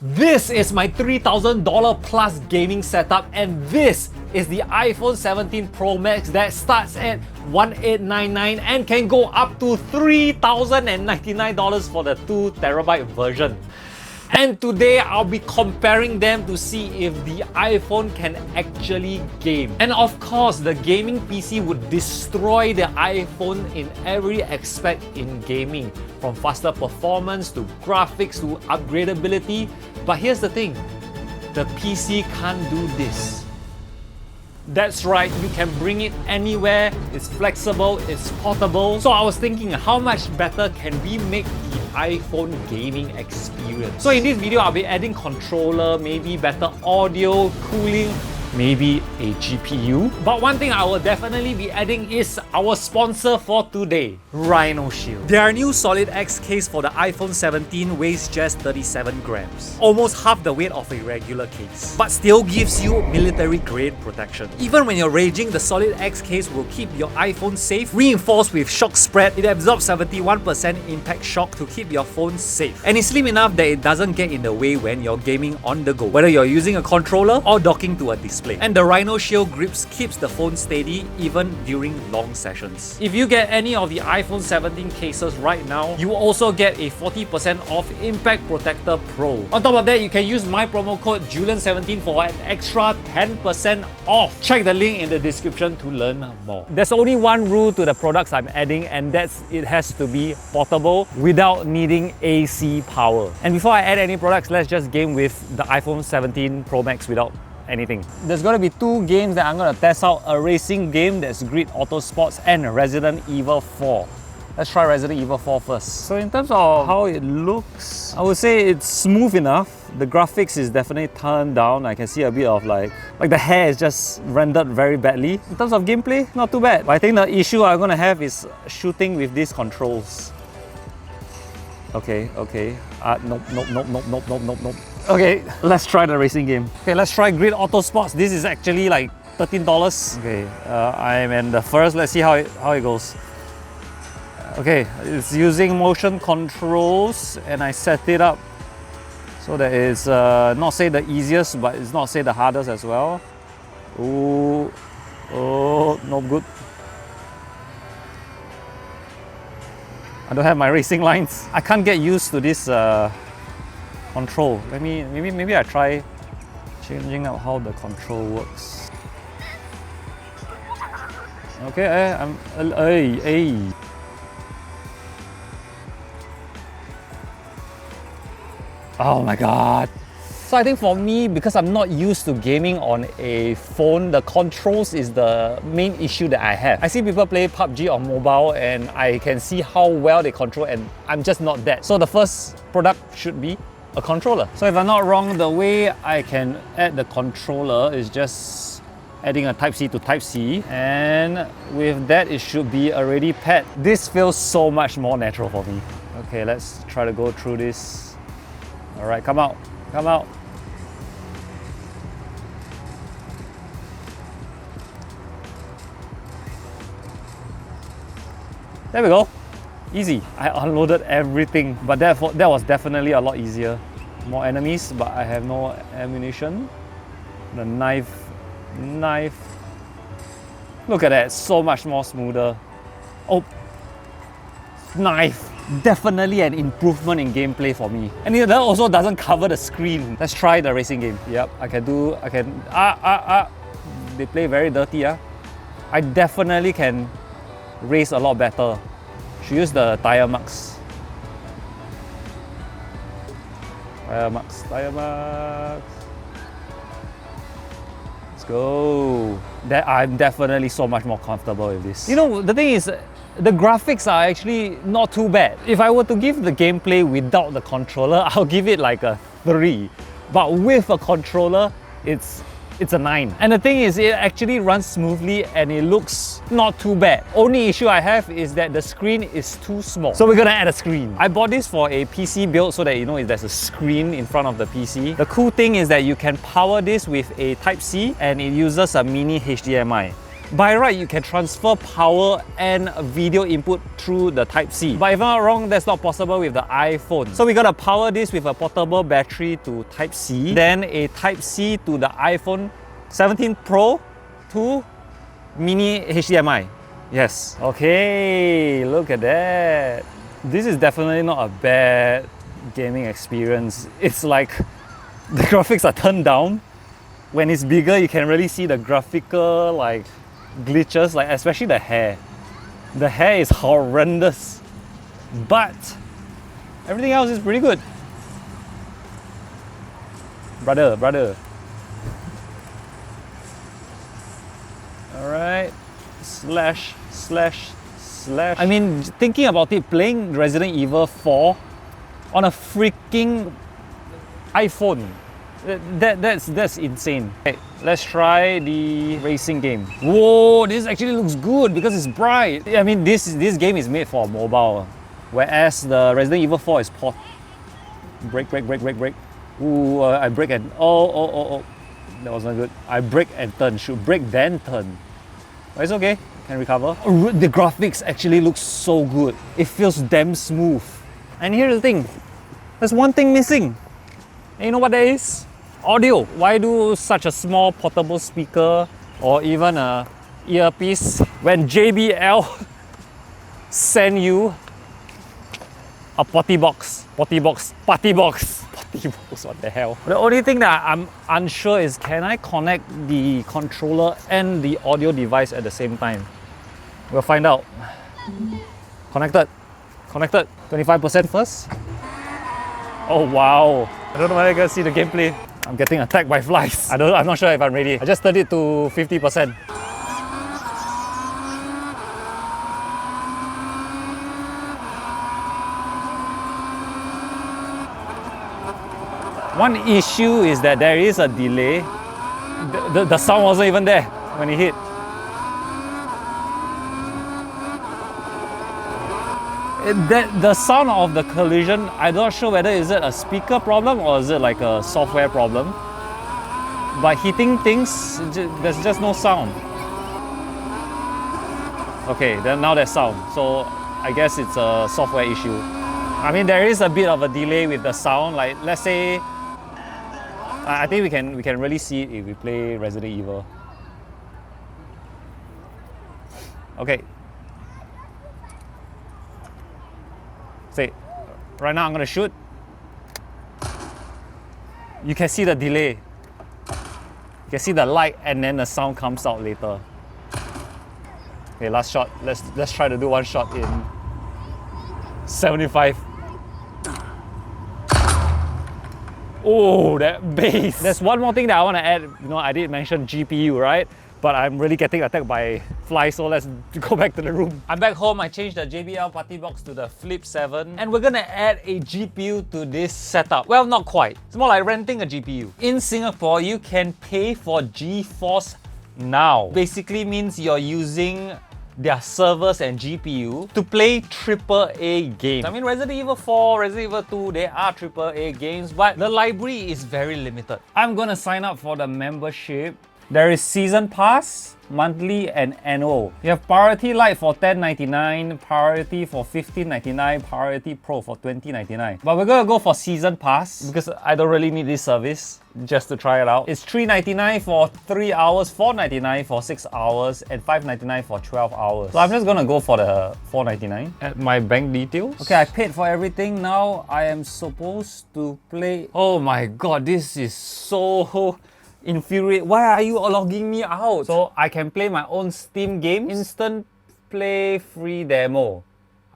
This is my $3,000 plus gaming setup, and this is the iPhone 17 Pro Max that starts at $1,899 and can go up to $3,099 for the 2TB version. And today I'll be comparing them to see if the iPhone can actually game. And of course, the gaming PC would destroy the iPhone in every aspect in gaming, from faster performance to graphics to upgradability. But here's the thing, the PC can't do this. That's right, you can bring it anywhere, it's flexible, it's portable. So I was thinking, how much better can we make the iPhone gaming experience? So in this video, I'll be adding controller, maybe better audio, cooling, maybe a GPU. But one thing I will definitely be adding is our sponsor for today, RhinoShield. Their new SolidX case for the iPhone 17 weighs just 37 grams, almost half the weight of a regular case, but still gives you military-grade protection. Even when you're raging, the SolidX case will keep your iPhone safe. Reinforced with shock spread, it absorbs 71% impact shock to keep your phone safe. And it's slim enough that it doesn't get in the way when you're gaming on the go, whether you're using a controller or docking to a display. And the RhinoShield grips keeps the phone steady even during long sessions. If you get any of the iPhone 17 cases right now, you also get a 40% off Impact Protector Pro. On top of that, you can use my promo code Julian17 for an extra 10% off. Check the link in the description to learn more. There's only one rule to the products I'm adding, and that's it has to be portable without needing AC power. And before I add any products, let's just game with the iPhone 17 Pro Max without anything. There's going to be two games that I'm going to test out, a racing game that's Grid Autosport and Resident Evil 4. Let's try Resident Evil 4 first. So in terms of how it looks, I would say it's smooth enough. The graphics is definitely turned down. I can see a bit of like the hair is just rendered very badly. In terms of gameplay, not too bad. But I think the issue I'm going to have is shooting with these controls. Okay. Nope. Okay, let's try the racing game. Okay, let's try Grid Autosport. This is actually like $13. Okay, I'm in the first. Let's see how it goes. Okay, it's using motion controls, and I set it up so that it's not say the easiest, but it's not say the hardest as well. Oh, no good. I don't have my racing lines. I can't get used to this control. Maybe I try changing up how the control works. Okay, oh my god. So I think for me, because I'm not used to gaming on a phone, the controls is the main issue that I have. I see people play PUBG on mobile and I can see how well they control, and I'm just not that. So the first product should be a controller. So if I'm not wrong, the way I can add the controller is just adding a Type-C to Type-C, and with that it should be already paired. This feels so much more natural for me. Okay, let's try to go through this. Alright, come out. There we go. Easy. I unloaded everything, but that was definitely a lot easier. More enemies, but I have no ammunition. The knife. Look at that, so much more smoother. Oh, knife. Definitely an improvement in gameplay for me. And that also doesn't cover the screen. Let's try the racing game. Yep, They play very dirty. I definitely can race a lot better. Should use the tire marks. Tire marks. Let's go. I'm definitely so much more comfortable with this. You know, the thing is, the graphics are actually not too bad. If I were to give the gameplay without the controller, I'll give it like a 3. But with a controller, it's a 9. And the thing is, it actually runs smoothly and it looks not too bad. Only issue I have is that the screen is too small. So we're gonna add a screen. I bought this for a PC build so that there's a screen in front of the PC. The cool thing is that you can power this with a Type-C and it uses a mini HDMI. By right, you can transfer power and video input through the Type-C. But if I'm not wrong, that's not possible with the iPhone. So we gotta power this with a portable battery to Type-C, then a Type-C to the iPhone 17 Pro to mini HDMI. Yes. Okay, look at that. This is definitely not a bad gaming experience. It's like the graphics are turned down. When it's bigger, you can really see the graphical like glitches, like especially the hair. The hair is horrendous, but everything else is pretty good. Brother. Alright. Slash. I mean, thinking about it, playing Resident Evil 4 on a freaking iPhone. That's insane. Okay, let's try the racing game. Whoa, this actually looks good because it's bright. I mean, this game is made for mobile, whereas the Resident Evil 4 is port. Brake. Ooh, I brake and oh, that was not good. I brake and turn. Should brake then turn. But it's okay. Can recover. The graphics actually look so good. It feels damn smooth. And here's the thing. There's one thing missing. And you know what that is? Audio. Why do such a small portable speaker or even a earpiece when JBL send you a potty box? What the hell? The only thing that I'm unsure is, can I connect the controller and the audio device at the same time? We'll find out. Connected. 25% first. Oh wow. I don't know whether you can see the gameplay. I'm getting attacked by flies. I'm not sure if I'm ready. I just turned it to 50%. One issue is that there is a delay. The sound wasn't even there when it hit. The sound of the collision, I'm not sure whether is it a speaker problem or is it like a software problem. But hitting things, there's just no sound. Okay, then now there's sound. So I guess it's a software issue. I mean, there is a bit of a delay with the sound. Like, let's say, I think we can really see it if we play Resident Evil. Okay. Say, right now I'm gonna shoot. You can see the delay. You can see the light and then the sound comes out later. Okay, last shot. Let's try to do one shot in 75. Oh, that bass. There's one more thing that I want to add. You know, I did mention GPU, right? But I'm really getting attacked by flies, so let's go back to the room. I'm back home. I changed the JBL party box to the Flip 7, and we're gonna add a GPU to this setup. Well, not quite. It's more like renting a GPU. In Singapore, you can pay for GeForce Now. Basically means you're using their servers and GPU to play AAA games. I mean, Resident Evil 4, Resident Evil 2, they are AAA games, but the library is very limited. I'm gonna sign up for the membership. There is Season Pass, monthly and annual. You have Priority Lite for $10.99, Priority for $15.99, Priority Pro for $20.99. But we're gonna go for Season Pass because I don't really need this service, just to try it out. It's $3.99 for 3 hours, $4.99 for 6 hours, and $5.99 for 12 hours. So I'm just gonna go for the $4.99. Add my bank details. Okay, I paid for everything. Now I am supposed to play. Oh my god, this is so infuriate. Why are you logging me out? So I can play my own Steam games. Instant play free demo.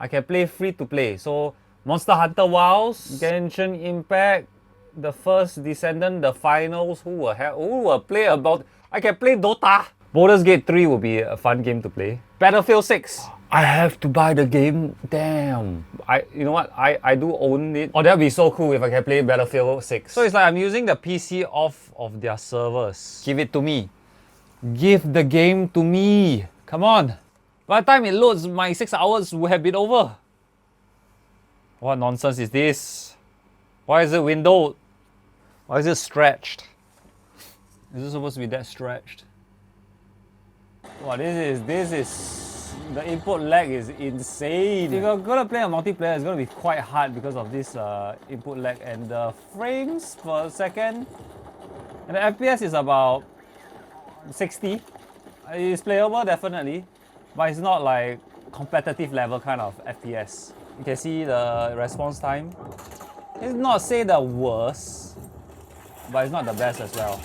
I can play free to play. So Monster Hunter Wilds, Genshin Impact, the First Descendant, the Finals. Who will play about? I can play Dota. Baldur's Gate 3 will be a fun game to play. Battlefield 6. I have to buy the game. Damn. You know what? I do own it. Oh, that'd be so cool if I can play Battlefield 6. So it's like I'm using the PC off of their servers. Give it to me. Give the game to me. Come on. By the time it loads, my 6 hours will have been over. What nonsense is this? Why is it windowed? Why is it stretched? Is it supposed to be that stretched? Wow, this is the input lag is insane. If you're gonna play a multiplayer, it's gonna be quite hard because of this input lag, and the frames per second and the FPS is about 60. It's playable definitely, but it's not like competitive level kind of FPS. You can see the response time. It's not say the worst, but it's not the best as well.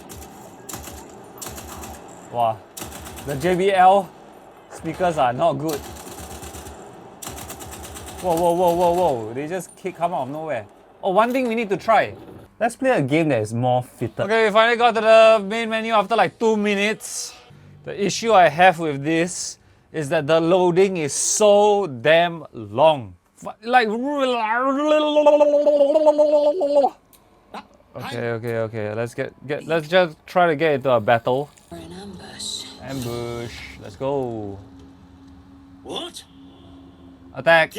Wow, the JBL speakers are not good. Whoa, they just come out of nowhere. Oh, one thing we need to try. Let's play a game that is more fitted. Okay, we finally got to the main menu after like 2 minutes. The issue I have with this is that the loading is so damn long. Like, okay. Let's just try to get into a battle. Ambush. Let's go. What? Attack.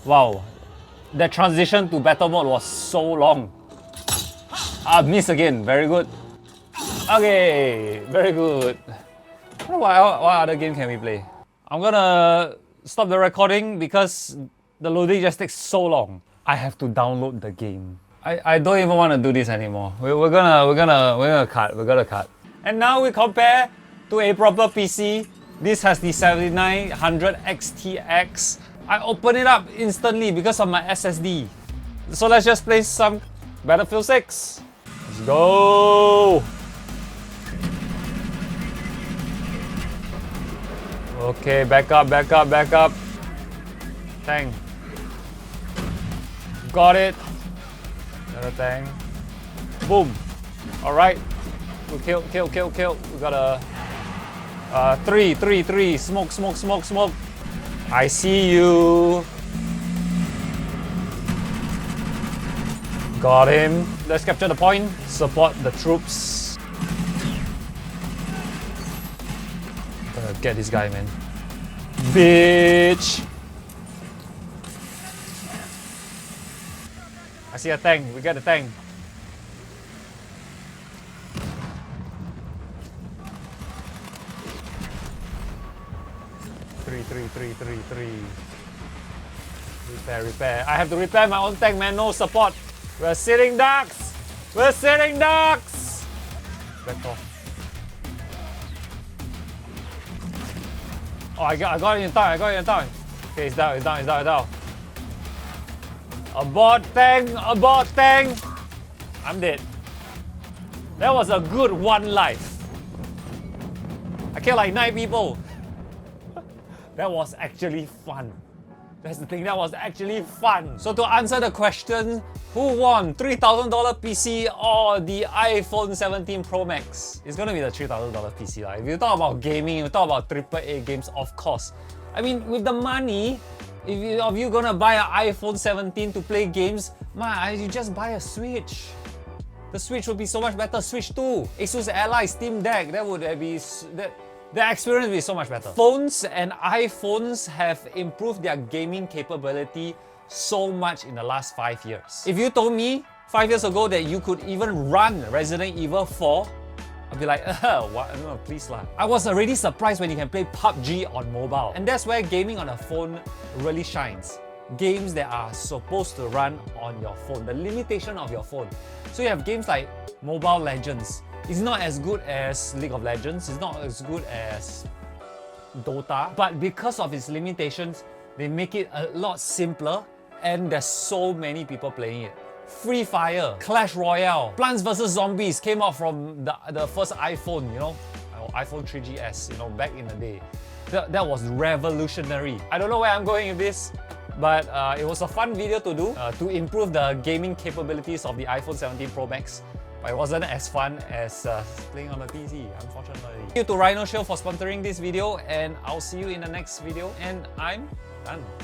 Wow. The transition to battle mode was so long. Miss again. Very good. Okay, very good. What other game can we play? I'm gonna stop the recording because the loading just takes so long. I have to download the game. I don't even want to do this anymore. We're gonna cut. And now we compare to a proper PC. This has the 7900 XTX. I open it up instantly because of my SSD. So let's just play some Battlefield 6. Let's go! Okay, back up. Tank. Got it. Another tank. Boom. Alright. We kill. We got a... three. Smoke. I see you. Got him. Let's capture the point. Support the troops. Gonna get this guy, man. Bitch. I see a tank. We got a tank. Three. Repair. I have to repair my own tank, man. No support. We're sitting ducks. Back off. Oh, I got it in time. Okay, it's down. Abort tank. I'm dead. That was a good one life. I killed like 9 people. That was actually fun. That's the thing, that was actually fun. So to answer the question, who won? $3,000 PC or the iPhone 17 Pro Max? It's gonna be the $3,000 PC. If you talk about gaming, you talk about AAA games, of course. I mean, with the money, if you're gonna buy an iPhone 17 to play games, you just buy a Switch. The Switch would be so much better. Switch 2, Asus Ally, Steam Deck, the experience will be so much better. Phones and iPhones have improved their gaming capability so much in the last 5 years. If you told me 5 years ago that you could even run Resident Evil 4, I'd be like, what? No, please lah. I was already surprised when you can play PUBG on mobile. And that's where gaming on a phone really shines. Games that are supposed to run on your phone, the limitation of your phone. So you have games like Mobile Legends. It's not as good as League of Legends, it's not as good as Dota, but because of its limitations, they make it a lot simpler and there's so many people playing it. Free Fire, Clash Royale, Plants vs Zombies came out from the first iPhone, iPhone 3GS, back in the day. That was revolutionary. I don't know where I'm going with this, but it was a fun video to do to improve the gaming capabilities of the iPhone 17 Pro Max. But it wasn't as fun as playing on the PC, unfortunately. Thank you to RhinoShield for sponsoring this video, and I'll see you in the next video, and I'm done.